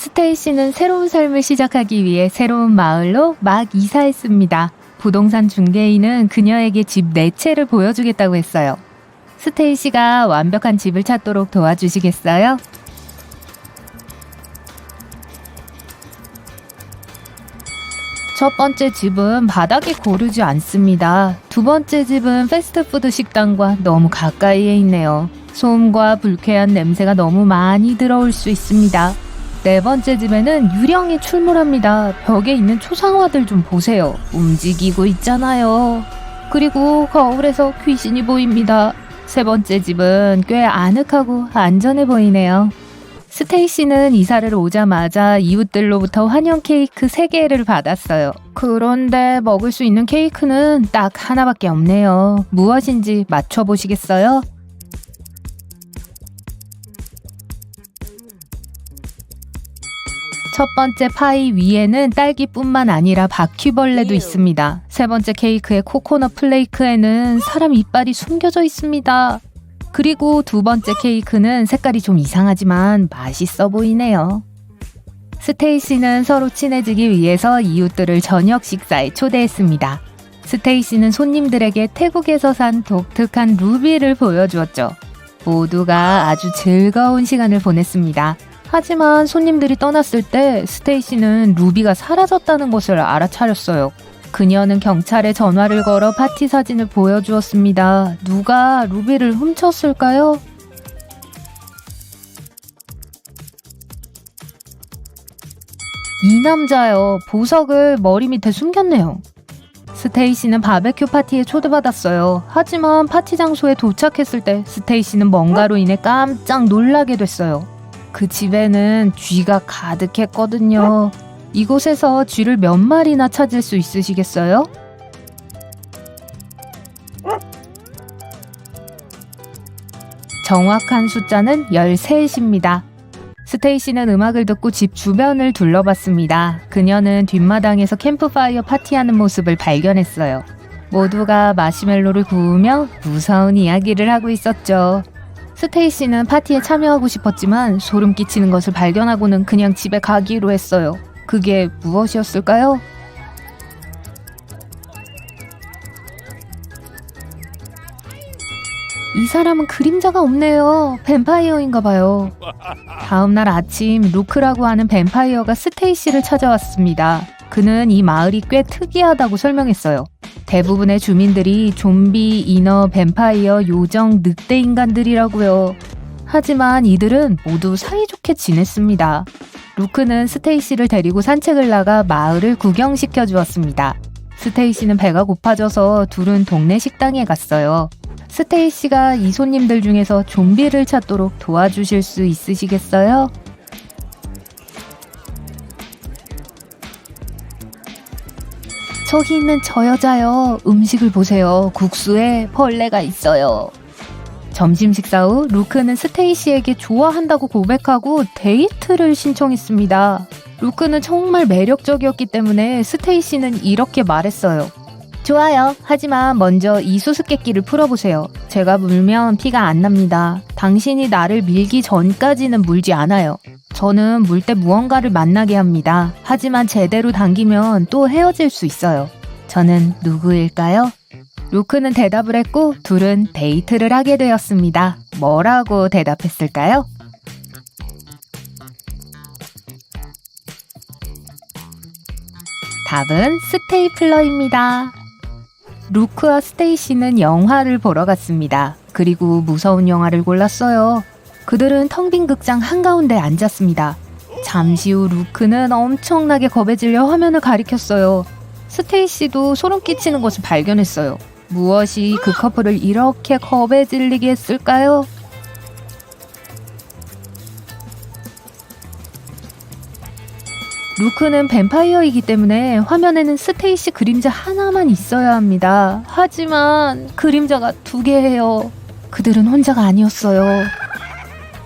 스테이시는 새로운 삶을 시작하기 위해 새로운 마을로 막 이사했습니다. 부동산 중개인은 그녀에게 집 4채를 보여주겠다고 했어요. 스테이시가 완벽한 집을 찾도록 도와주시겠어요? 첫 번째 집은 바닥에 고르지 않습니다. 두 번째 집은 패스트푸드 식당과 너무 가까이에 있네요. 소음과 불쾌한 냄새가 너무 많이 들어올 수 있습니다. 네 번째 집에는 유령이 출몰합니다. 벽에 있는 초상화들 좀 보세요. 움직이고 있잖아요. 그리고 거울에서 귀신이 보입니다. 세 번째 집은 꽤 아늑하고 안전해 보이네요. 스테이시는 이사를 오자마자 이웃들로부터 환영 케이크 3개를 받았어요. 그런데 먹을 수 있는 케이크는 딱 하나밖에 없네요. 무엇인지 맞춰보시겠어요? 첫 번째 파이 위에는 딸기뿐만 아니라 바퀴벌레도 있습니다. 세 번째 케이크의 코코넛 플레이크에는 사람 이빨이 숨겨져 있습니다. 그리고 두 번째 케이크는 색깔이 좀 이상하지만 맛있어 보이네요. 스테이시는 서로 친해지기 위해서 이웃들을 저녁 식사에 초대했습니다. 스테이시는 손님들에게 태국에서 산 독특한 루비를 보여주었죠. 모두가 아주 즐거운 시간을 보냈습니다. 하지만 손님들이 떠났을 때 스테이시는 루비가 사라졌다는 것을 알아차렸어요. 그녀는 경찰에 전화를 걸어 파티 사진을 보여주었습니다. 누가 루비를 훔쳤을까요? 이 남자요. 보석을 머리 밑에 숨겼네요. 스테이시는 바베큐 파티에 초대받았어요. 하지만 파티 장소에 도착했을 때 스테이시는 뭔가로 인해 깜짝 놀라게 됐어요. 그 집에는 쥐가 가득했거든요. 이곳에서 쥐를 몇 마리나 찾을 수 있으시겠어요? 정확한 숫자는 13입니다. 스테이시는 음악을 듣고 집 주변을 둘러봤습니다. 그녀는 뒷마당에서 캠프파이어 파티하는 모습을 발견했어요. 모두가 마시멜로를 구우며 무서운 이야기를 하고 있었죠. 스테이시는 파티에 참여하고 싶었지만 소름 끼치는 것을 발견하고는 그냥 집에 가기로 했어요. 그게 무엇이었을까요? 이 사람은 그림자가 없네요. 뱀파이어인가 봐요. 다음날 아침 루크라고 하는 뱀파이어가 스테이시를 찾아왔습니다. 그는 이 마을이 꽤 특이하다고 설명했어요. 대부분의 주민들이 좀비, 인어, 뱀파이어, 요정, 늑대 인간들이라고요. 하지만 이들은 모두 사이좋게 지냈습니다. 루크는 스테이시를 데리고 산책을 나가 마을을 구경시켜 주었습니다. 스테이시는 배가 고파져서 둘은 동네 식당에 갔어요. 스테이시가 이 손님들 중에서 좀비를 찾도록 도와주실 수 있으시겠어요? 저기 있는 저 여자요. 음식을 보세요. 국수에 벌레가 있어요. 점심 식사 후 루크는 스테이시에게 좋아한다고 고백하고 데이트를 신청했습니다. 루크는 정말 매력적이었기 때문에 스테이시는 이렇게 말했어요. 좋아요. 하지만 먼저 이 수수께끼를 풀어보세요. 제가 물면 피가 안 납니다. 당신이 나를 밀기 전까지는 물지 않아요. 저는 물 때 무언가를 만나게 합니다. 하지만 제대로 당기면 또 헤어질 수 있어요. 저는 누구일까요? 루크는 대답을 했고 둘은 데이트를 하게 되었습니다. 뭐라고 대답했을까요? 답은 스테이플러입니다. 루크와 스테이시는 영화를 보러 갔습니다. 그리고 무서운 영화를 골랐어요. 그들은 텅 빈 극장 한가운데 앉았습니다. 잠시 후 루크는 엄청나게 겁에 질려 화면을 가리켰어요. 스테이시도 소름 끼치는 것을 발견했어요. 무엇이 그 커플을 이렇게 겁에 질리게 했을까요? 루크는 뱀파이어이기 때문에 화면에는 스테이시 그림자 하나만 있어야 합니다. 하지만 그림자가 2개예요. 그들은 혼자가 아니었어요.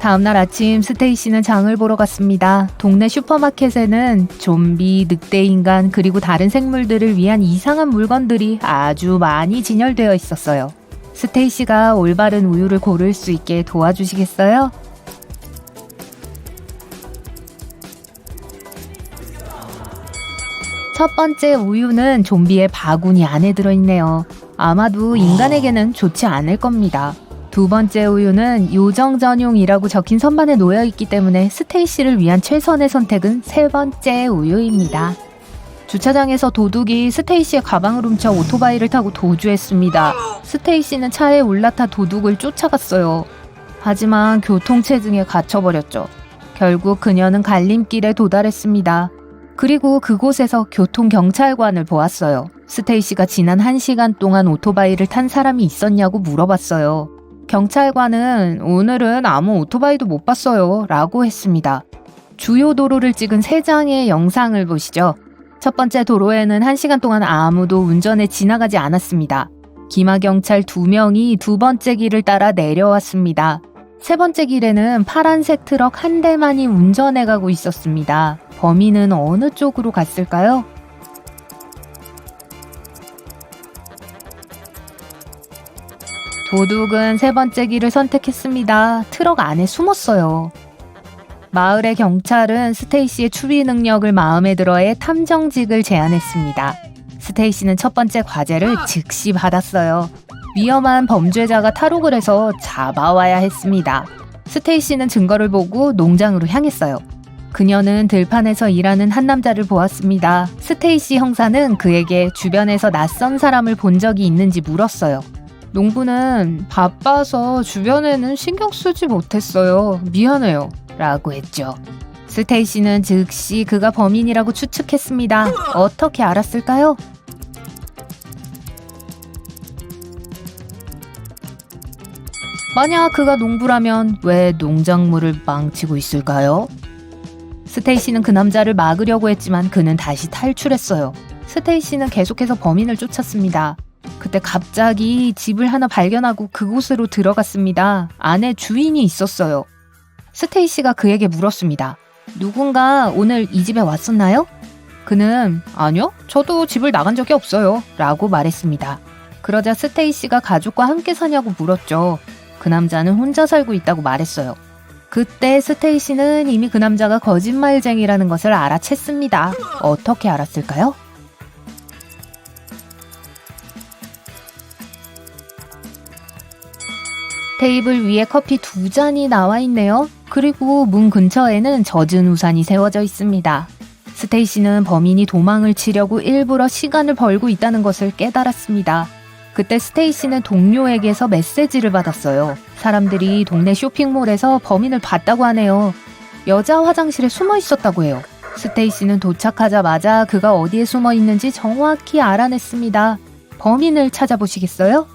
다음날 아침 스테이시는 장을 보러 갔습니다. 동네 슈퍼마켓에는 좀비, 늑대인간 그리고 다른 생물들을 위한 이상한 물건들이 아주 많이 진열되어 있었어요. 스테이시가 올바른 우유를 고를 수 있게 도와주시겠어요? 첫 번째 우유는 좀비의 바구니 안에 들어있네요. 아마도 인간에게는 좋지 않을 겁니다. 두 번째 우유는 요정 전용이라고 적힌 선반에 놓여있기 때문에 스테이시를 위한 최선의 선택은 세 번째 우유입니다. 주차장에서 도둑이 스테이시의 가방을 훔쳐 오토바이를 타고 도주했습니다. 스테이시는 차에 올라타 도둑을 쫓아갔어요. 하지만 교통체증에 갇혀버렸죠. 결국 그녀는 갈림길에 도달했습니다. 그리고 그곳에서 교통경찰관을 보았어요. 스테이시가 지난 1시간 동안 오토바이를 탄 사람이 있었냐고 물어봤어요. 경찰관은 오늘은 아무 오토바이도 못 봤어요 라고 했습니다. 주요 도로를 찍은 3장의 영상을 보시죠. 첫 번째 도로에는 1시간 동안 아무도 운전에 지나가지 않았습니다. 기마경찰 2명이 두 번째 길을 따라 내려왔습니다. 세 번째 길에는 파란색 트럭 1대만이 운전해가고 있었습니다. 범인은 어느 쪽으로 갔을까요? 도둑은 세 번째 길을 선택했습니다. 트럭 안에 숨었어요. 마을의 경찰은 스테이시의 추리 능력을 마음에 들어해 탐정직을 제안했습니다. 스테이시는 첫 번째 과제를 즉시 받았어요. 위험한 범죄자가 탈옥을 해서 잡아와야 했습니다. 스테이시는 증거를 보고 농장으로 향했어요. 그녀는 들판에서 일하는 한 남자를 보았습니다. 스테이시 형사는 그에게 주변에서 낯선 사람을 본 적이 있는지 물었어요. 농부는 바빠서 주변에는 신경 쓰지 못했어요. 미안해요. 라고 했죠. 스테이시는 즉시 그가 범인이라고 추측했습니다. 어떻게 알았을까요? 만약 그가 농부라면 왜 농작물을 망치고 있을까요? 스테이시는 그 남자를 막으려고 했지만 그는 다시 탈출했어요. 스테이시는 계속해서 범인을 쫓았습니다. 그때 갑자기 집을 하나 발견하고 그곳으로 들어갔습니다. 안에 주인이 있었어요. 스테이시가 그에게 물었습니다. 누군가 오늘 이 집에 왔었나요? 그는 아니요, 저도 집을 나간 적이 없어요 라고 말했습니다. 그러자 스테이시가 가족과 함께 사냐고 물었죠. 그 남자는 혼자 살고 있다고 말했어요. 그때 스테이시는 이미 그 남자가 거짓말쟁이라는 것을 알아챘습니다. 어떻게 알았을까요? 테이블 위에 커피 2잔이 나와 있네요. 그리고 문 근처에는 젖은 우산이 세워져 있습니다. 스테이시는 범인이 도망을 치려고 일부러 시간을 벌고 있다는 것을 깨달았습니다. 그때 스테이시는 동료에게서 메시지를 받았어요. 사람들이 동네 쇼핑몰에서 범인을 봤다고 하네요. 여자 화장실에 숨어 있었다고 해요. 스테이시는 도착하자마자 그가 어디에 숨어 있는지 정확히 알아냈습니다. 범인을 찾아보시겠어요?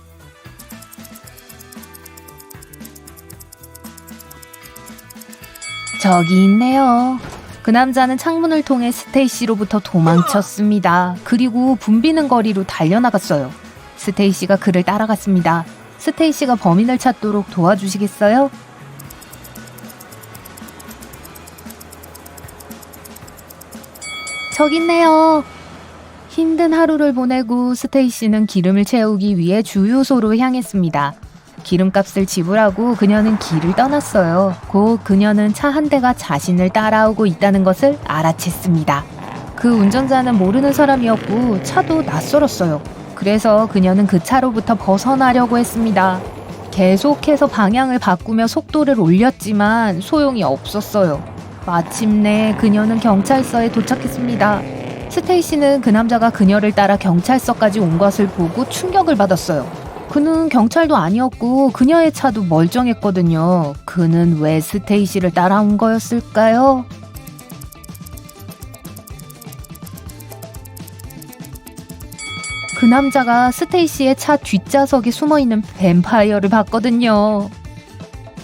저기 있네요. 그 남자는 창문을 통해 스테이시로부터 도망쳤습니다. 그리고 붐비는 거리로 달려나갔어요. 스테이시가 그를 따라갔습니다. 스테이시가 범인을 찾도록 도와주시겠어요? 저기 있네요. 힘든 하루를 보내고 스테이시는 기름을 채우기 위해 주유소로 향했습니다. 기름값을 지불하고 그녀는 길을 떠났어요. 곧 그녀는 차 한 대가 자신을 따라오고 있다는 것을 알아챘습니다. 그 운전자는 모르는 사람이었고 차도 낯설었어요. 그래서 그녀는 그 차로부터 벗어나려고 했습니다. 계속해서 방향을 바꾸며 속도를 올렸지만 소용이 없었어요. 마침내 그녀는 경찰서에 도착했습니다. 스테이시는 그 남자가 그녀를 따라 경찰서까지 온 것을 보고 충격을 받았어요. 그는 경찰도 아니었고 그녀의 차도 멀쩡했거든요. 그는 왜 스테이시를 따라온 거였을까요? 그 남자가 스테이시의 차 뒷좌석에 숨어있는 뱀파이어를 봤거든요.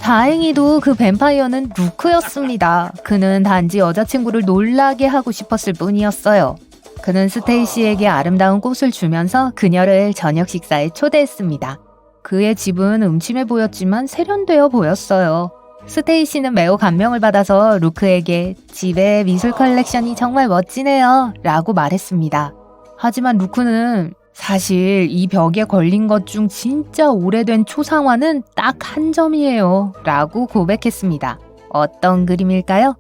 다행히도 그 뱀파이어는 루크였습니다. 그는 단지 여자친구를 놀라게 하고 싶었을 뿐이었어요. 그는 스테이시에게 아름다운 꽃을 주면서 그녀를 저녁 식사에 초대했습니다. 그의 집은 음침해 보였지만 세련되어 보였어요. 스테이시는 매우 감명을 받아서 루크에게 집에 미술 컬렉션이 정말 멋지네요 라고 말했습니다. 하지만 루크는 사실 이 벽에 걸린 것 중 진짜 오래된 초상화는 딱 한 점이에요 라고 고백했습니다. 어떤 그림일까요?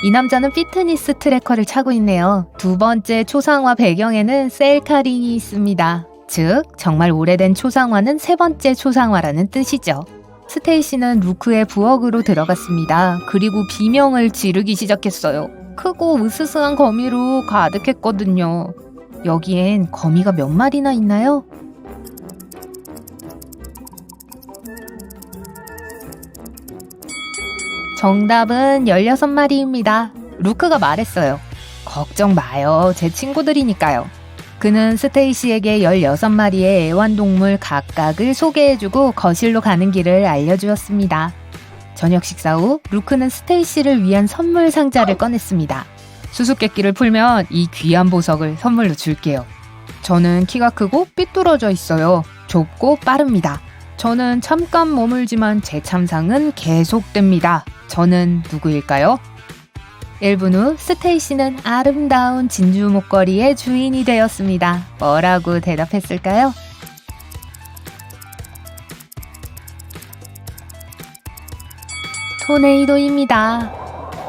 이 남자는 피트니스 트래커를 차고 있네요. 두 번째 초상화 배경에는 셀카링이 있습니다. 즉, 정말 오래된 초상화는 세 번째 초상화라는 뜻이죠. 스테이시는 루크의 부엌으로 들어갔습니다. 그리고 비명을 지르기 시작했어요. 크고 으스스한 거미로 가득했거든요. 여기엔 거미가 몇 마리나 있나요? 정답은 16마리입니다. 루크가 말했어요. 걱정 마요. 제 친구들이니까요. 그는 스테이시에게 16마리의 애완동물 각각을 소개해주고 거실로 가는 길을 알려주었습니다. 저녁 식사 후 루크는 스테이시를 위한 선물 상자를 꺼냈습니다. 수수께끼를 풀면 이 귀한 보석을 선물로 줄게요. 저는 키가 크고 삐뚤어져 있어요. 좁고 빠릅니다. 저는 잠깐 머물지만 제 참상은 계속됩니다. 저는 누구일까요? 1분 후 스테이시는 아름다운 진주 목걸이의 주인이 되었습니다. 뭐라고 대답했을까요? 토네이도입니다.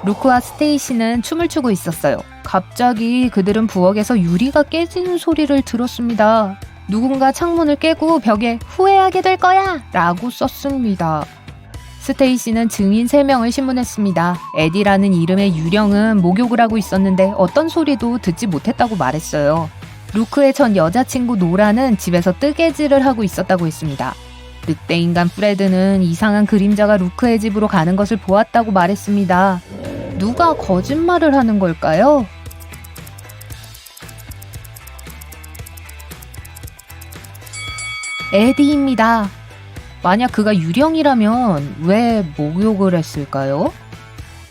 루크와 스테이시는 춤을 추고 있었어요. 갑자기 그들은 부엌에서 유리가 깨지는 소리를 들었습니다. 누군가 창문을 깨고 벽에 후회하게 될 거야! 라고 썼습니다. 스테이시는 증인 3명을 신문했습니다. 에디라는 이름의 유령은 목욕을 하고 있었는데 어떤 소리도 듣지 못했다고 말했어요. 루크의 전 여자친구 노라는 집에서 뜨개질을 하고 있었다고 했습니다. 늑대 인간 프레드는 이상한 그림자가 루크의 집으로 가는 것을 보았다고 말했습니다. 누가 거짓말을 하는 걸까요? 에디입니다. 만약 그가 유령이라면 왜 목욕을 했을까요?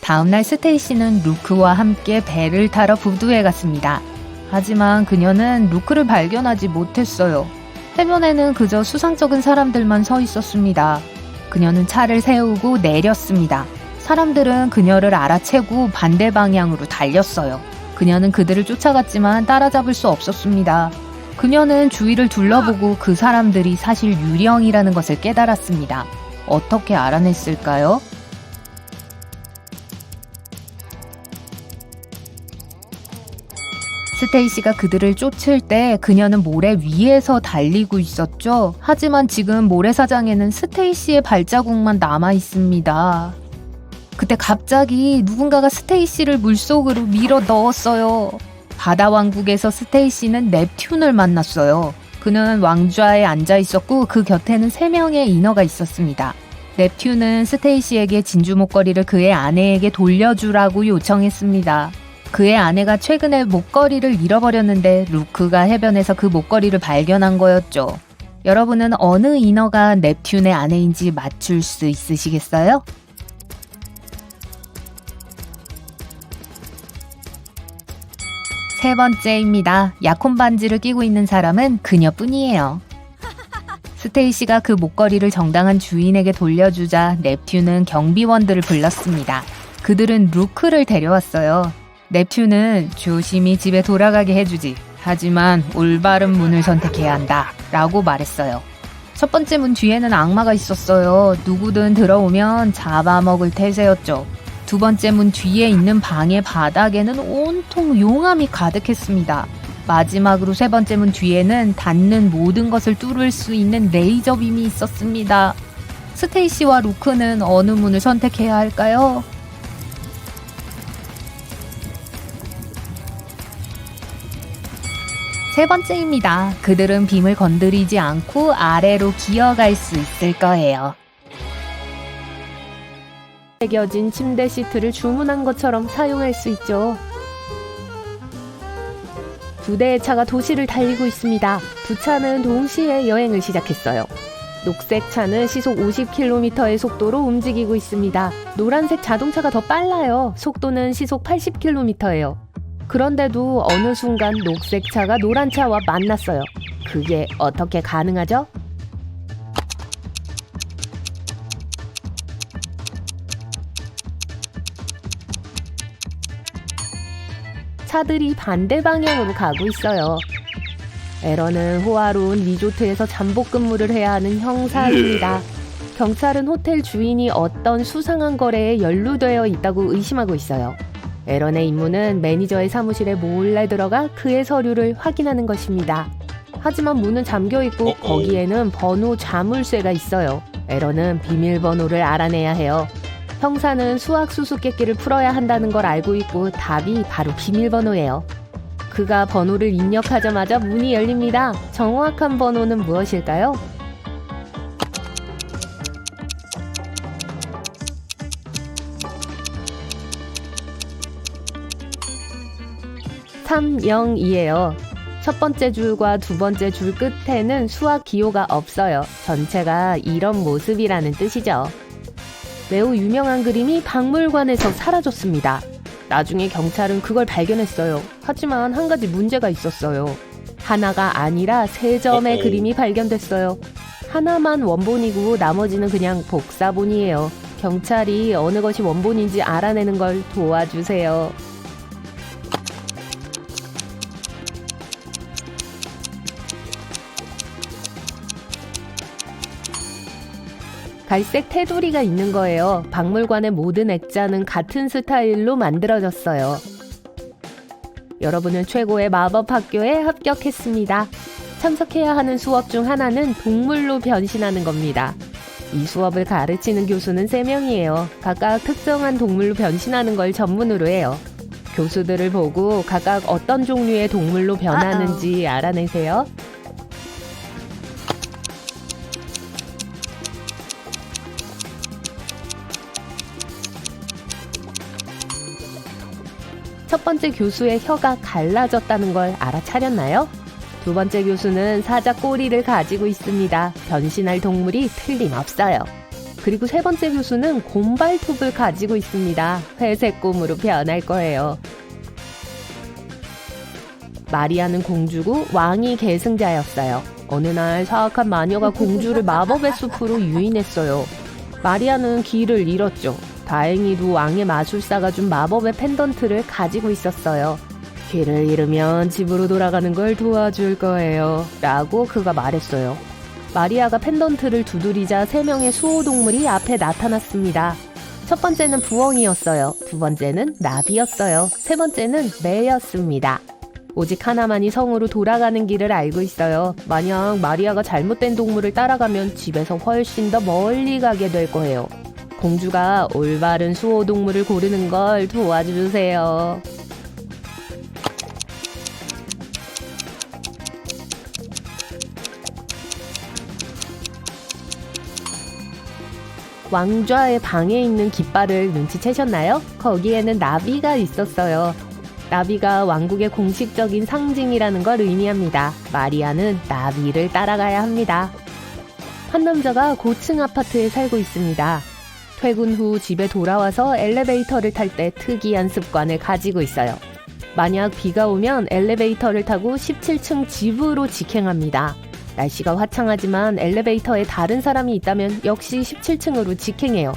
다음날 스테이시는 루크와 함께 배를 타러 부두에 갔습니다. 하지만 그녀는 루크를 발견하지 못했어요. 해변에는 그저 수상쩍은 사람들만 서 있었습니다. 그녀는 차를 세우고 내렸습니다. 사람들은 그녀를 알아채고 반대 방향으로 달렸어요. 그녀는 그들을 쫓아갔지만 따라잡을 수 없었습니다. 그녀는 주위를 둘러보고 그 사람들이 사실 유령이라는 것을 깨달았습니다. 어떻게 알아냈을까요? 스테이시가 그들을 쫓을 때 그녀는 모래 위에서 달리고 있었죠. 하지만 지금 모래사장에는 스테이시의 발자국만 남아 있습니다. 그때 갑자기 누군가가 스테이시를 물속으로 밀어 넣었어요. 바다 왕국에서 스테이시는 넵튠을 만났어요. 그는 왕좌에 앉아 있었고 그 곁에는 3명의 인어가 있었습니다. 넵튠은 스테이시에게 진주 목걸이를 그의 아내에게 돌려주라고 요청했습니다. 그의 아내가 최근에 목걸이를 잃어버렸는데 루크가 해변에서 그 목걸이를 발견한 거였죠. 여러분은 어느 인어가 넵튠의 아내인지 맞출 수 있으시겠어요? 세 번째입니다. 약혼 반지를 끼고 있는 사람은 그녀뿐이에요. 스테이시가 그 목걸이를 정당한 주인에게 돌려주자 넵튠은 경비원들을 불렀습니다. 그들은 루크를 데려왔어요. 넵튠은 조심히 집에 돌아가게 해주지. 하지만 올바른 문을 선택해야 한다. 라고 말했어요. 첫 번째 문 뒤에는 악마가 있었어요. 누구든 들어오면 잡아먹을 태세였죠. 두 번째 문 뒤에 있는 방의 바닥에는 온통 용암이 가득했습니다. 마지막으로 세 번째 문 뒤에는 닿는 모든 것을 뚫을 수 있는 레이저 빔이 있었습니다. 스테이시와 루크는 어느 문을 선택해야 할까요? 세 번째입니다. 그들은 빔을 건드리지 않고 아래로 기어갈 수 있을 거예요. 새겨진 침대 시트를 주문한 것처럼 사용할 수 있죠. 두 대의 차가 도시를 달리고 있습니다. 두 차는 동시에 여행을 시작했어요. 녹색 차는 시속 50km의 속도로 움직이고 있습니다. 노란색 자동차가 더 빨라요. 속도는 시속 80km예요. 그런데도 어느 순간 녹색 차가 노란 차와 만났어요. 그게 어떻게 가능하죠? 차들이 반대 방향으로 가고 있어요. 에런은 호화로운 리조트에서 잠복 근무를 해야 하는 형사입니다. 경찰은 호텔 주인이 어떤 수상한 거래에 연루되어 있다고 의심하고 있어요. 에런의 임무는 매니저의 사무실에 몰래 들어가 그의 서류를 확인하는 것입니다. 하지만 문은 잠겨있고 거기에는 번호 자물쇠가 있어요. 에런은 비밀번호를 알아내야 해요. 형사는 수학 수수께끼를 풀어야 한다는 걸 알고 있고 답이 바로 비밀번호예요. 그가 번호를 입력하자마자 문이 열립니다. 정확한 번호는 무엇일까요? (302예요) 첫 번째 줄과 두 번째 줄 끝에는 수학 기호가 없어요. 전체가 이런 모습이라는 뜻이죠. 매우 유명한 그림이 박물관에서 사라졌습니다. 나중에 경찰은 그걸 발견했어요. 하지만 한 가지 문제가 있었어요. 하나가 아니라 3점의 그림이 발견됐어요. 하나만 원본이고 나머지는 그냥 복사본이에요. 경찰이 어느 것이 원본인지 알아내는 걸 도와주세요. 갈색 테두리가 있는 거예요. 박물관의 모든 액자는 같은 스타일로 만들어졌어요. 여러분은 최고의 마법 학교에 합격했습니다. 참석해야 하는 수업 중 하나는 동물로 변신하는 겁니다. 이 수업을 가르치는 교수는 3명이에요. 각각 특정한 동물로 변신하는 걸 전문으로 해요. 교수들을 보고 각각 어떤 종류의 동물로 변하는지 알아내세요. 첫 번째 교수의 혀가 갈라졌다는 걸 알아차렸나요? 두 번째 교수는 사자 꼬리를 가지고 있습니다. 변신할 동물이 틀림없어요. 그리고 세 번째 교수는 곰발톱을 가지고 있습니다. 회색 곰으로 변할 거예요. 마리아는 공주고 왕이 계승자였어요. 어느 날 사악한 마녀가 공주를 마법의 숲으로 유인했어요. 마리아는 길을 잃었죠. 다행히도 왕의 마술사가 준 마법의 펜던트를 가지고 있었어요. 길을 잃으면 집으로 돌아가는 걸 도와줄 거예요. 라고 그가 말했어요. 마리아가 펜던트를 두드리자 3명의 수호동물이 앞에 나타났습니다. 첫 번째는 부엉이였어요. 두 번째는 나비였어요. 세 번째는 매였습니다. 오직 하나만이 성으로 돌아가는 길을 알고 있어요. 만약 마리아가 잘못된 동물을 따라가면 집에서 훨씬 더 멀리 가게 될 거예요. 공주가 올바른 수호동물을 고르는 걸 도와주세요. 왕좌의 방에 있는 깃발을 눈치채셨나요? 거기에는 나비가 있었어요. 나비가 왕국의 공식적인 상징이라는 걸 의미합니다. 마리아는 나비를 따라가야 합니다. 한 남자가 고층 아파트에 살고 있습니다. 퇴근 후 집에 돌아와서 엘리베이터를 탈 때 특이한 습관을 가지고 있어요. 만약 비가 오면 엘리베이터를 타고 17층 집으로 직행합니다. 날씨가 화창하지만 엘리베이터에 다른 사람이 있다면 역시 17층으로 직행해요.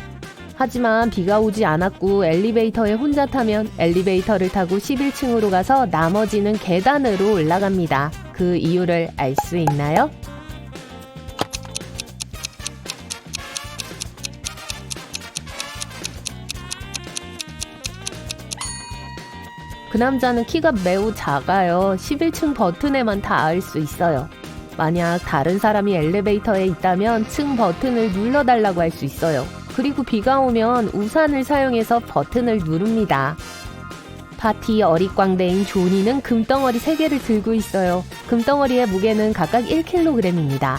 하지만 비가 오지 않았고 엘리베이터에 혼자 타면 엘리베이터를 타고 11층으로 가서 나머지는 계단으로 올라갑니다. 그 이유를 알 수 있나요? 그 남자는 키가 매우 작아요. 11층 버튼에만 닿을 수 있어요. 만약 다른 사람이 엘리베이터에 있다면 층 버튼을 눌러달라고 할 수 있어요. 그리고 비가 오면 우산을 사용해서 버튼을 누릅니다. 파티 어릿광대인 조니는 금덩어리 3개를 들고 있어요. 금덩어리의 무게는 각각 1kg입니다.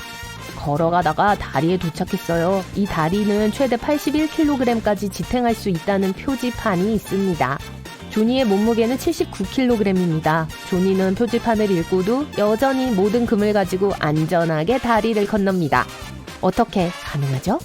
걸어가다가 다리에 도착했어요. 이 다리는 최대 81kg까지 지탱할 수 있다는 표지판이 있습니다. 조니의 몸무게는 79kg입니다. 조니는 표지판을 읽고도 여전히 모든 금을 가지고 안전하게 다리를 건넙니다. 어떻게 가능하죠?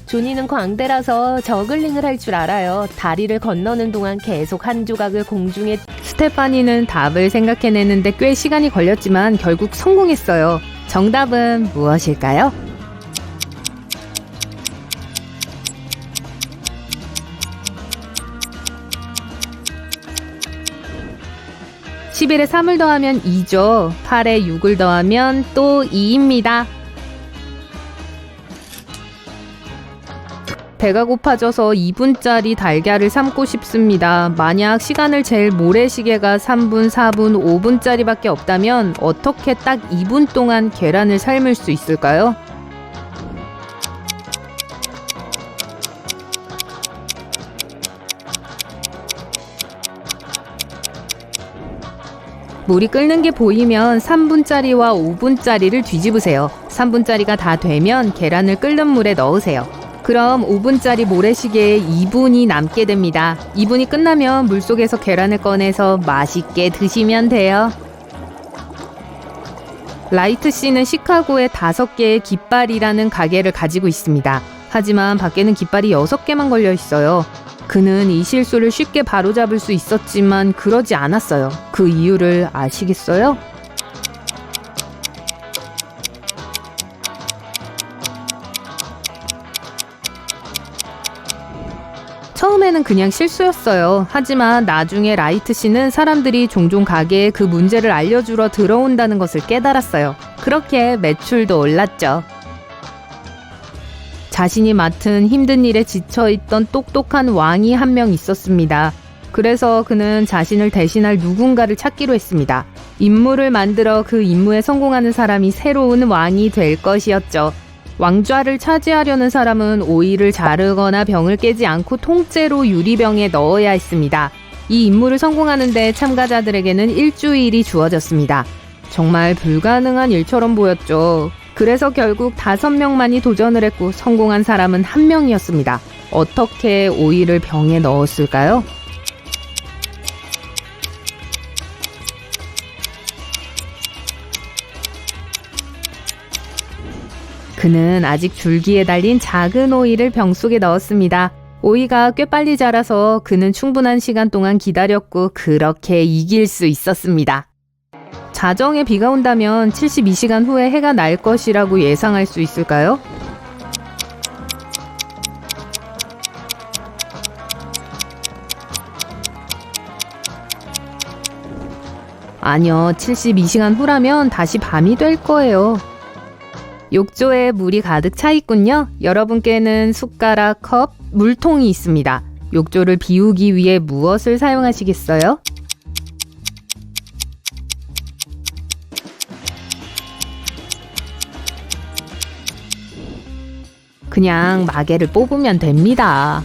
조니는 광대라서 저글링을 할 줄 알아요. 다리를 건너는 동안 계속 한 조각을 공중에. 스테파니는 답을 생각해내는데 꽤 시간이 걸렸지만 결국 성공했어요. 정답은 무엇일까요? 11에 3을 더하면 2죠. 8에 6을 더하면 또 2입니다. 배가 고파져서 2분짜리 달걀을 삶고 싶습니다. 만약 시간을 잴 모래시계가 3분, 4분, 5분짜리밖에 없다면 어떻게 딱 2분 동안 계란을 삶을 수 있을까요? 물이 끓는 게 보이면 3분짜리와 5분짜리를 뒤집으세요. 3분짜리가 다 되면 계란을 끓는 물에 넣으세요. 그럼 5분짜리 모래시계에 2분이 남게 됩니다. 2분이 끝나면 물속에서 계란을 꺼내서 맛있게 드시면 돼요. 라이트 씨는 시카고에 5개의 깃발이라는 가게를 가지고 있습니다. 하지만 밖에는 깃발이 6개만 걸려 있어요. 그는 이 실수를 쉽게 바로잡을 수 있었지만 그러지 않았어요. 그 이유를 아시겠어요? 처음에는 그냥 실수였어요. 하지만 나중에 라이트 씨는 사람들이 종종 가게에 그 문제를 알려주러 들어온다는 것을 깨달았어요. 그렇게 매출도 올랐죠. 자신이 맡은 힘든 일에 지쳐있던 똑똑한 왕이 한 명 있었습니다. 그래서 그는 자신을 대신할 누군가를 찾기로 했습니다. 임무를 만들어 그 임무에 성공하는 사람이 새로운 왕이 될 것이었죠. 왕좌를 차지하려는 사람은 오이를 자르거나 병을 깨지 않고 통째로 유리병에 넣어야 했습니다. 이 임무를 성공하는데 참가자들에게는 일주일이 주어졌습니다. 정말 불가능한 일처럼 보였죠. 그래서 결국 5명만이 도전을 했고 성공한 사람은 1명이었습니다. 어떻게 오이를 병에 넣었을까요? 그는 아직 줄기에 달린 작은 오이를 병 속에 넣었습니다. 오이가 꽤 빨리 자라서 그는 충분한 시간 동안 기다렸고 그렇게 이길 수 있었습니다. 자정에 비가 온다면 72시간 후에 해가 날 것이라고 예상할 수 있을까요? 아니요, 72시간 후라면 다시 밤이 될 거예요. 욕조에 물이 가득 차 있군요. 여러분께는 숟가락, 컵, 물통이 있습니다. 욕조를 비우기 위해 무엇을 사용하시겠어요? 그냥 마개를 뽑으면 됩니다.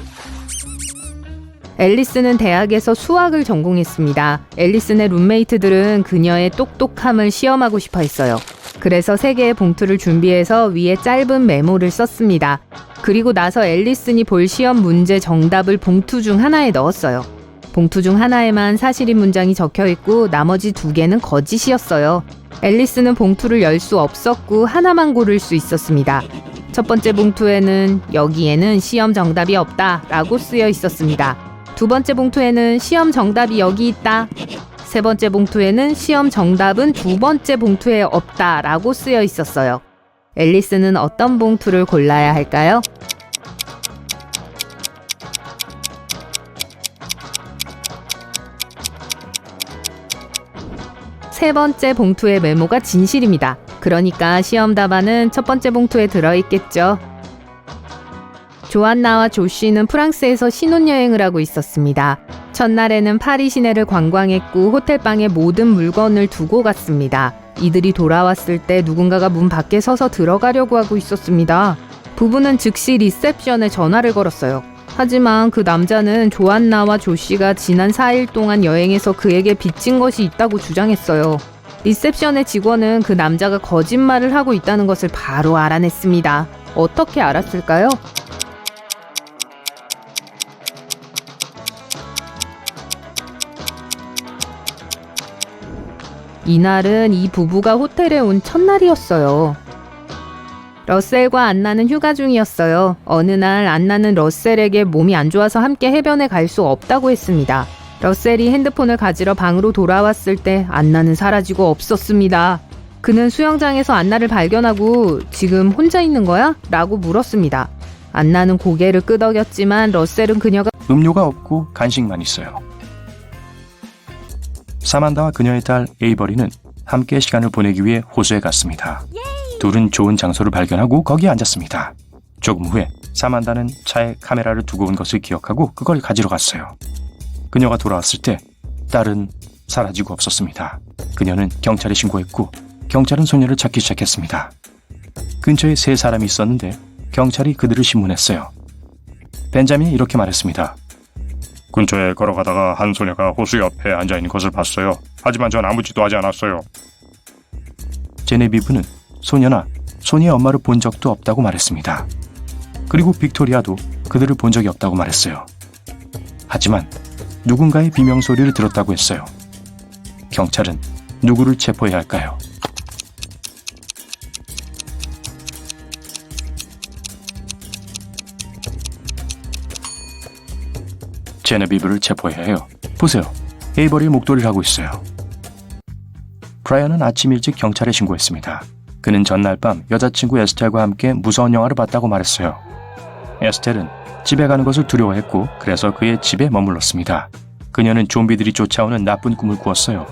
앨리스는 대학에서 수학을 전공했습니다. 앨리스의 룸메이트들은 그녀의 똑똑함을 시험하고 싶어 했어요. 그래서 3개의 봉투를 준비해서 위에 짧은 메모를 썼습니다. 그리고 나서 앨리슨이 볼 시험 문제 정답을 봉투 중 하나에 넣었어요. 봉투 중 하나에만 사실인 문장이 적혀있고 나머지 2개는 거짓이었어요. 앨리스는 봉투를 열 수 없었고 하나만 고를 수 있었습니다. 첫 번째 봉투에는 여기에는 시험 정답이 없다 라고 쓰여 있었습니다. 두 번째 봉투에는 시험 정답이 여기 있다. 세 번째 봉투에는 시험 정답은 두 번째 봉투에 없다 라고 쓰여 있었어요. 앨리스는 어떤 봉투를 골라야 할까요? 세 번째 봉투의 메모가 진실입니다. 그러니까 시험 답안은 첫 번째 봉투에 들어있겠죠. 조안나와 조씨는 프랑스에서 신혼여행을 하고 있었습니다. 첫날에는 파리 시내를 관광했고 호텔방에 모든 물건을 두고 갔습니다. 이들이 돌아왔을 때 누군가가 문 밖에 서서 들어가려고 하고 있었습니다. 부부는 즉시 리셉션에 전화를 걸었어요. 하지만 그 남자는 조안나와 조씨가 지난 4일 동안 여행해서 그에게 빚진 것이 있다고 주장했어요. 리셉션의 직원은 그 남자가 거짓말을 하고 있다는 것을 바로 알아냈습니다. 어떻게 알았을까요? 이날은 이 부부가 호텔에 온 첫날이었어요. 러셀과 안나는 휴가 중이었어요. 어느 날 안나는 러셀에게 몸이 안 좋아서 함께 해변에 갈 수 없다고 했습니다. 러셀이 핸드폰을 가지러 방으로 돌아왔을 때 안나는 사라지고 없었습니다. 그는 수영장에서 안나를 발견하고 지금 혼자 있는 거야? 라고 물었습니다. 안나는 고개를 끄덕였지만 러셀은 그녀가 음료가 없고 간식만 있어요. 사만다와 그녀의 딸 에이버리는 함께 시간을 보내기 위해 호수에 갔습니다. 둘은 좋은 장소를 발견하고 거기에 앉았습니다. 조금 후에 사만다는 차에 카메라를 두고 온 것을 기억하고 그걸 가지러 갔어요. 그녀가 돌아왔을 때 딸은 사라지고 없었습니다. 그녀는 경찰에 신고했고 경찰은 소녀를 찾기 시작했습니다. 근처에 3사람이 있었는데 경찰이 그들을 신문했어요. 벤자민이 이렇게 말했습니다. 근처에 걸어가다가 한 소녀가 호수 옆에 앉아있는 것을 봤어요. 하지만 전 아무 짓도 하지 않았어요. 제네비브는 소녀나 소녀의 엄마를 본 적도 없다고 말했습니다. 그리고 빅토리아도 그들을 본 적이 없다고 말했어요. 하지만 누군가의 비명소리를 들었다고 했어요. 경찰은 누구를 체포해야 할까요? 제네비브를 체포해야 해요. 보세요. 에이버리의 목도리를 하고 있어요. 브라이언은 아침 일찍 경찰에 신고했습니다. 그는 전날 밤 여자친구 에스텔과 함께 무서운 영화를 봤다고 말했어요. 에스텔은 집에 가는 것을 두려워했고 그래서 그의 집에 머물렀습니다. 그녀는 좀비들이 쫓아오는 나쁜 꿈을 꾸었어요.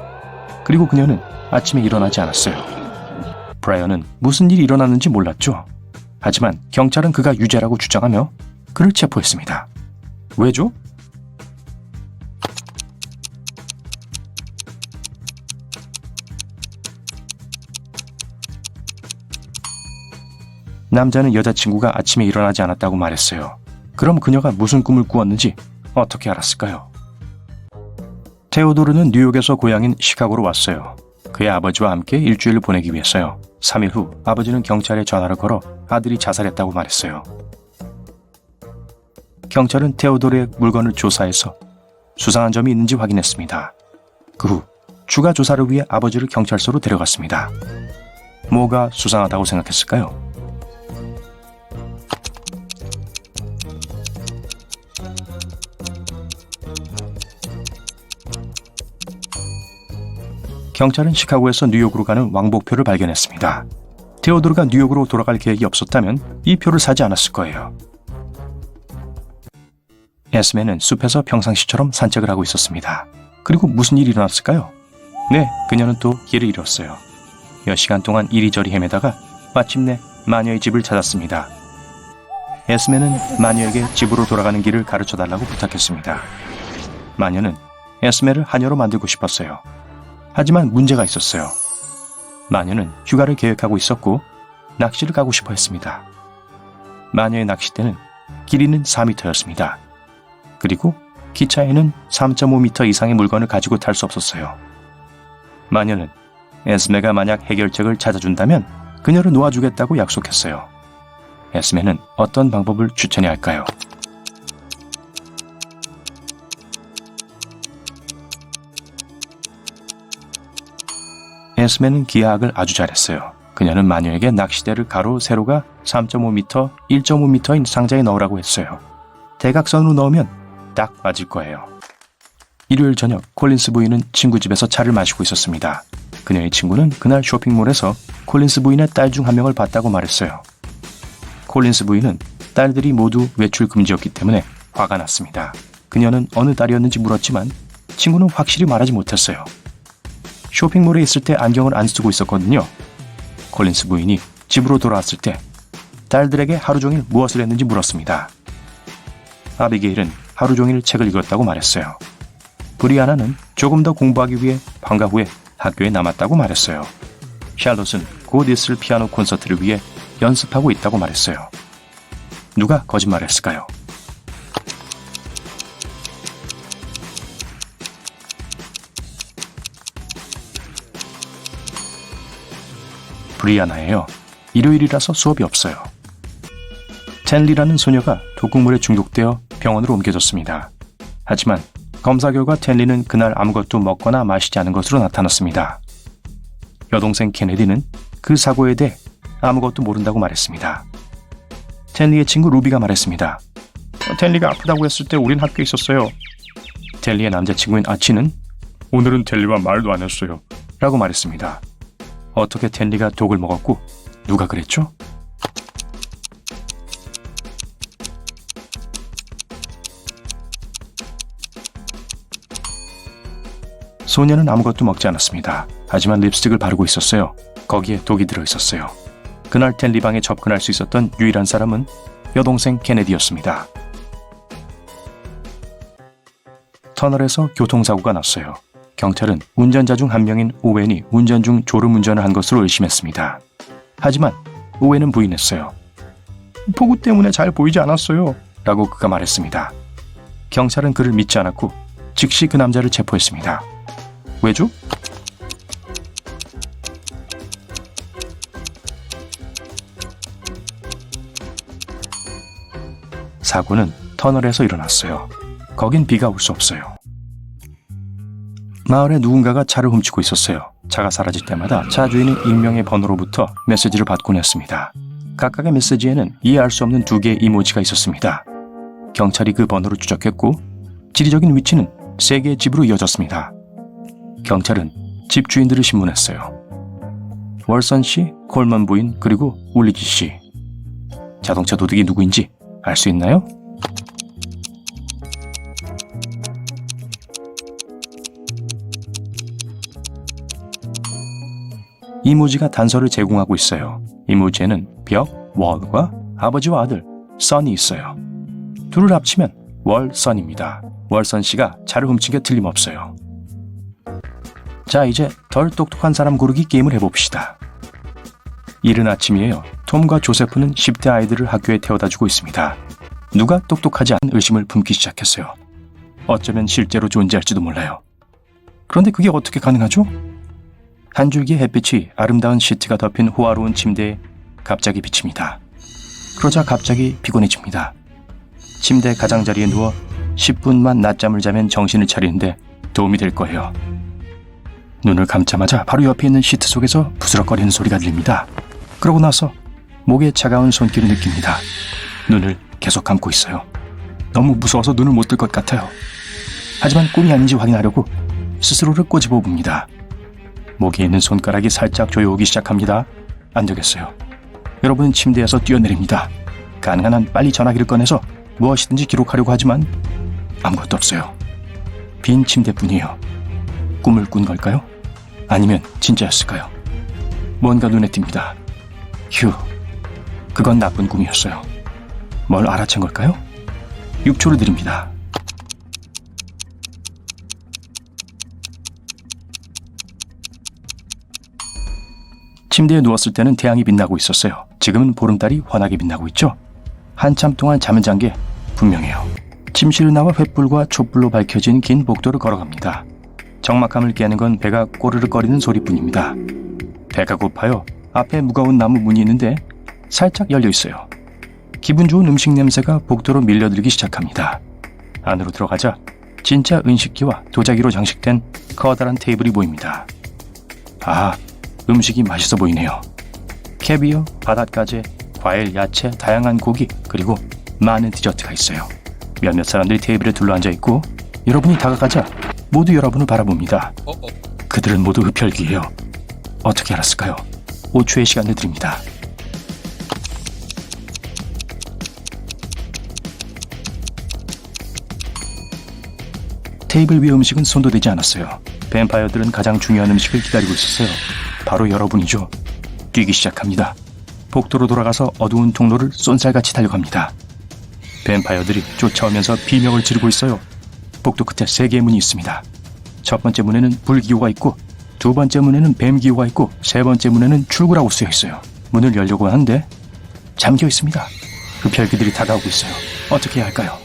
그리고 그녀는 아침에 일어나지 않았어요. 브라이언은 무슨 일이 일어났는지 몰랐죠. 하지만 경찰은 그가 유죄라고 주장하며 그를 체포했습니다. 왜죠? 남자는 여자친구가 아침에 일어나지 않았다고 말했어요. 그럼 그녀가 무슨 꿈을 꾸었는지 어떻게 알았을까요? 테오도르는 뉴욕에서 고향인 시카고로 왔어요. 그의 아버지와 함께 일주일을 보내기 위해서요. 3일 후 아버지는 경찰에 전화를 걸어 아들이 자살했다고 말했어요. 경찰은 테오도르의 물건을 조사해서 수상한 점이 있는지 확인했습니다. 그 후 추가 조사를 위해 아버지를 경찰서로 데려갔습니다. 뭐가 수상하다고 생각했을까요? 경찰은 시카고에서 뉴욕으로 가는 왕복표를 발견했습니다. 테오도르가 뉴욕으로 돌아갈 계획이 없었다면 이 표를 사지 않았을 거예요. 에스메는 숲에서 평상시처럼 산책을 하고 있었습니다. 그리고 무슨 일이 일어났을까요? 네, 그녀는 또 길을 잃었어요. 몇 시간 동안 이리저리 헤매다가 마침내 마녀의 집을 찾았습니다. 에스메는 마녀에게 집으로 돌아가는 길을 가르쳐달라고 부탁했습니다. 마녀는 에스메를 하녀로 만들고 싶었어요. 하지만 문제가 있었어요. 마녀는 휴가를 계획하고 있었고 낚시를 가고 싶어 했습니다. 마녀의 낚싯대는 길이는 4m였습니다. 그리고 기차에는 3.5m 이상의 물건을 가지고 탈 수 없었어요. 마녀는 에스메가 만약 해결책을 찾아준다면 그녀를 놓아주겠다고 약속했어요. 에스메는 어떤 방법을 추천해야 할까요? 에스메는 기하학을 아주 잘했어요. 그녀는 마녀에게 낚시대를 가로, 세로가 3.5m, 1.5m인 상자에 넣으라고 했어요. 대각선으로 넣으면 딱 맞을 거예요. 일요일 저녁 콜린스 부인은 친구 집에서 차를 마시고 있었습니다. 그녀의 친구는 그날 쇼핑몰에서 콜린스 부인의 딸 중 한 명을 봤다고 말했어요. 콜린스 부인은 딸들이 모두 외출 금지였기 때문에 화가 났습니다. 그녀는 어느 딸이었는지 물었지만 친구는 확실히 말하지 못했어요. 쇼핑몰에 있을 때 안경을 안 쓰고 있었거든요. 콜린스 부인이 집으로 돌아왔을 때 딸들에게 하루 종일 무엇을 했는지 물었습니다. 아비게일은 하루 종일 책을 읽었다고 말했어요. 브리아나는 조금 더 공부하기 위해 방과 후에 학교에 남았다고 말했어요. 샬롯은 곧 있을 피아노 콘서트를 위해 연습하고 있다고 말했어요. 누가 거짓말했을까요? 브리아나예요. 일요일이라서 수업이 없어요. 텐리라는 소녀가 독극물에 중독되어 병원으로 옮겨졌습니다. 하지만 검사 결과 텐리는 그날 아무것도 먹거나 마시지 않은 것으로 나타났습니다. 여동생 케네디는 그 사고에 대해 아무것도 모른다고 말했습니다. 텐리의 친구 루비가 말했습니다. 텐리가 아프다고 했을 때 우린 학교에 있었어요. 텐리의 남자친구인 아치는 오늘은 텐리와 말도 안 했어요 라고 말했습니다. 어떻게 텐리가 독을 먹었고 누가 그랬죠? 소녀는 아무것도 먹지 않았습니다. 하지만 립스틱을 바르고 있었어요. 거기에 독이 들어있었어요. 그날 헨리 방에 접근할 수 있었던 유일한 사람은 여동생 케네디였습니다. 터널에서 교통사고가 났어요. 경찰은 운전자 중 한 명인 오웬이 운전 중 졸음운전을 한 것으로 의심했습니다. 하지만 오웬은 부인했어요. 폭우 때문에 잘 보이지 않았어요. 라고 그가 말했습니다. 경찰은 그를 믿지 않았고 즉시 그 남자를 체포했습니다. 왜죠? 사고는 터널에서 일어났어요. 거긴 비가 올 수 없어요. 마을에 누군가가 차를 훔치고 있었어요. 차가 사라질 때마다 차 주인이 익명의 번호로부터 메시지를 받곤 했습니다. 각각의 메시지에는 이해할 수 없는 2개의 이모지가 있었습니다. 경찰이 그 번호를 추적했고 지리적인 위치는 3개의 집으로 이어졌습니다. 경찰은 집 주인들을 신문했어요. 월선 씨, 콜먼 부인, 그리고 울리지 씨. 자동차 도둑이 누구인지 알 수 있나요? 이모지가 단서를 제공하고 있어요. 이모지에는 벽, 월과 아버지와 아들, 선이 있어요. 둘을 합치면 월선입니다. 월선 씨가 차를 훔친 게 틀림없어요. 자, 이제 덜 똑똑한 사람 고르기 게임을 해봅시다. 이른 아침이에요. 톰과 조세프는 10대 아이들을 학교에 태워다주고 있습니다. 누가 똑똑하지 않은 의심을 품기 시작했어요. 어쩌면 실제로 존재할지도 몰라요. 그런데 그게 어떻게 가능하죠? 한 줄기의 햇빛이 아름다운 시트가 덮인 호화로운 침대에 갑자기 비칩니다. 그러자 갑자기 피곤해집니다. 침대 가장자리에 누워 10분만 낮잠을 자면 정신을 차리는데 도움이 될 거예요. 눈을 감자마자 바로 옆에 있는 시트 속에서 부스럭거리는 소리가 들립니다. 그러고 나서 목에 차가운 손길을 느낍니다. 눈을 계속 감고 있어요. 너무 무서워서 눈을 못 뜰 것 같아요. 하지만 꿈이 아닌지 확인하려고 스스로를 꼬집어 봅니다. 목에 있는 손가락이 살짝 조여오기 시작합니다. 안 되겠어요. 여러분은 침대에서 뛰어내립니다. 가능한 한 빨리 전화기를 꺼내서 무엇이든지 기록하려고 하지만 아무것도 없어요. 빈 침대뿐이에요. 꿈을 꾼 걸까요? 아니면 진짜였을까요? 뭔가 눈에 띕니다. 휴, 그건 나쁜 꿈이었어요. 뭘 알아챈 걸까요? 6초를 드립니다. 침대에 누웠을 때는 태양이 빛나고 있었어요. 지금은 보름달이 환하게 빛나고 있죠? 한참 동안 잠을 잔 게 분명해요. 침실을 나와 횃불과 촛불로 밝혀진 긴 복도를 걸어갑니다. 적막함을 깨는 건 배가 꼬르륵거리는 소리뿐입니다. 배가 고파요. 앞에 무거운 나무 문이 있는데 살짝 열려 있어요. 기분 좋은 음식 냄새가 복도로 밀려들기 시작합니다. 안으로 들어가자 진짜 은식기와 도자기로 장식된 커다란 테이블이 보입니다. 아, 음식이 맛있어 보이네요. 캐비어, 바닷가재, 과일, 야채, 다양한 고기, 그리고 많은 디저트가 있어요. 몇몇 사람들이 테이블에 둘러앉아 있고 여러분이 다가가자 모두 여러분을 바라봅니다. 그들은 모두 흡혈귀예요. 어떻게 알았을까요? 5초의 시간을 드립니다. 테이블 위의 음식은 손도 대지 않았어요. 뱀파이어들은 가장 중요한 음식을 기다리고 있었어요. 바로 여러분이죠. 뛰기 시작합니다. 복도로 돌아가서 어두운 통로를 쏜살같이 달려갑니다. 뱀파이어들이 쫓아오면서 비명을 지르고 있어요. 복도 끝에 3개의 문이 있습니다. 첫 번째 문에는 불기호가 있고, 두 번째 문에는 뱀기호가 있고, 세 번째 문에는 출구라고 쓰여 있어요. 문을 열려고 하는데 잠겨 있습니다. 흡혈귀들이 다가오고 있어요. 어떻게 해야 할까요?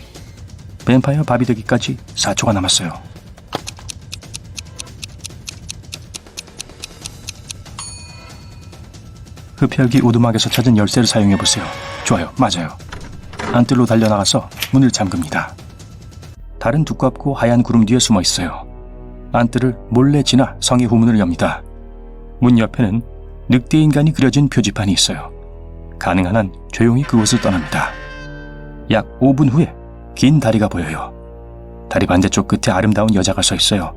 뱀파이어 밥이 되기까지 4초가 남았어요. 흡혈귀 오두막에서 찾은 열쇠를 사용해보세요. 좋아요, 맞아요. 안뜰로 달려나가서 문을 잠급니다. 달은 두껍고 하얀 구름 뒤에 숨어 있어요. 안뜰을 몰래 지나 성의 후문을 엽니다. 문 옆에는 늑대 인간이 그려진 표지판이 있어요. 가능한 한 조용히 그곳을 떠납니다. 약 5분 후에 긴 다리가 보여요. 다리 반대쪽 끝에 아름다운 여자가 서 있어요.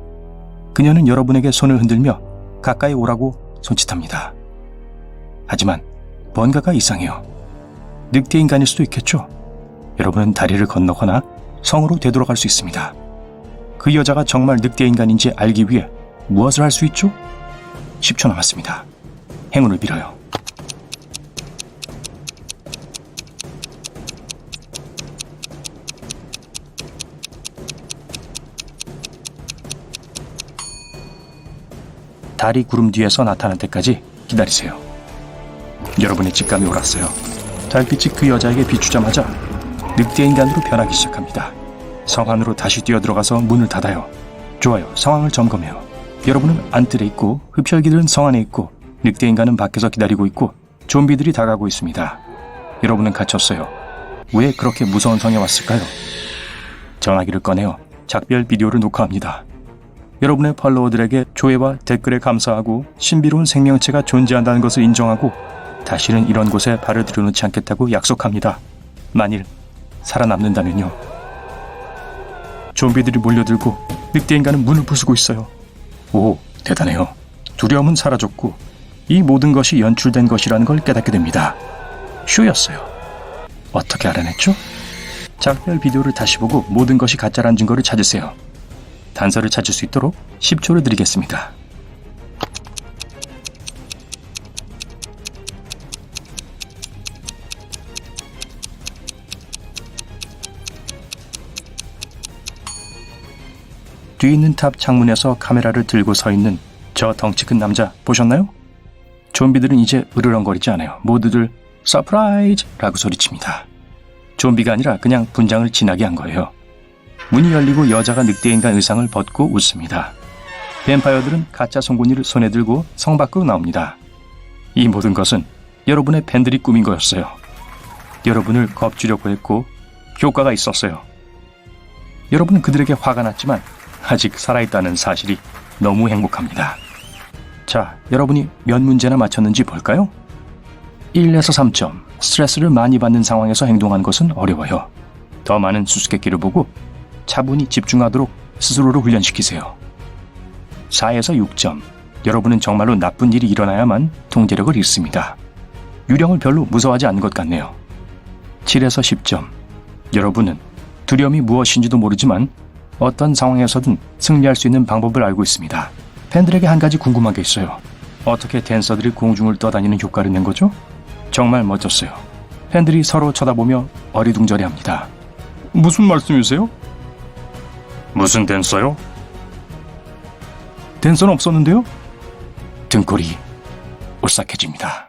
그녀는 여러분에게 손을 흔들며 가까이 오라고 손짓합니다. 하지만 뭔가가 이상해요. 늑대 인간일 수도 있겠죠? 여러분은 다리를 건너거나 성으로 되돌아갈 수 있습니다. 그 여자가 정말 늑대 인간인지 알기 위해 무엇을 할 수 있죠? 10초 남았습니다. 행운을 빌어요. 달이 구름 뒤에서 나타날 때까지 기다리세요. 여러분의 직감이 옳았어요. 달빛이 그 여자에게 비추자마자 늑대 인간으로 변하기 시작합니다. 성 안으로 다시 뛰어들어가서 문을 닫아요. 좋아요. 상황을 점검해요. 여러분은 안뜰에 있고 흡혈귀들은 성 안에 있고 늑대 인간은 밖에서 기다리고 있고 좀비들이 다가오고 있습니다. 여러분은 갇혔어요. 왜 그렇게 무서운 성에 왔을까요? 전화기를 꺼내어 작별 비디오를 녹화합니다. 여러분의 팔로워들에게 조회와 댓글에 감사하고 신비로운 생명체가 존재한다는 것을 인정하고 다시는 이런 곳에 발을 들여놓지 않겠다고 약속합니다. 만일 살아남는다면요. 좀비들이 몰려들고 늑대 인간은 문을 부수고 있어요. 오, 대단해요. 두려움은 사라졌고 이 모든 것이 연출된 것이라는 걸 깨닫게 됩니다. 쇼였어요. 어떻게 알아냈죠? 작별 비디오를 다시 보고 모든 것이 가짜란 증거를 찾으세요. 단서를 찾을 수 있도록 10초를 드리겠습니다. 뒤에 있는 탑 창문에서 카메라를 들고 서 있는 저 덩치 큰 남자 보셨나요? 좀비들은 이제 으르렁거리지 않아요. 모두들 서프라이즈라고 소리칩니다. 좀비가 아니라 그냥 분장을 진하게 한 거예요. 문이 열리고 여자가 늑대인간 의상을 벗고 웃습니다. 뱀파이어들은 가짜 송곳니를 손에 들고 성 밖으로 나옵니다. 이 모든 것은 여러분의 팬들이 꾸민 거였어요. 여러분을 겁주려고 했고 효과가 있었어요. 여러분은 그들에게 화가 났지만 아직 살아있다는 사실이 너무 행복합니다. 자, 여러분이 몇 문제나 맞췄는지 볼까요? 1에서 3점. 스트레스를 많이 받는 상황에서 행동하는 것은 어려워요. 더 많은 수수께끼를 보고 차분히 집중하도록 스스로를 훈련시키세요. 4에서 6점. 여러분은 정말로 나쁜 일이 일어나야만 통제력을 잃습니다. 유령을 별로 무서워하지 않는 것 같네요. 7에서 10점. 여러분은 두려움이 무엇인지도 모르지만 어떤 상황에서든 승리할 수 있는 방법을 알고 있습니다. 팬들에게 한 가지 궁금한 게 있어요. 어떻게 댄서들이 공중을 떠다니는 효과를 낸 거죠? 정말 멋졌어요. 팬들이 서로 쳐다보며 어리둥절해합니다. 무슨 말씀이세요? 무슨 댄서요? 댄서는 없었는데요? 등골이 오싹해집니다.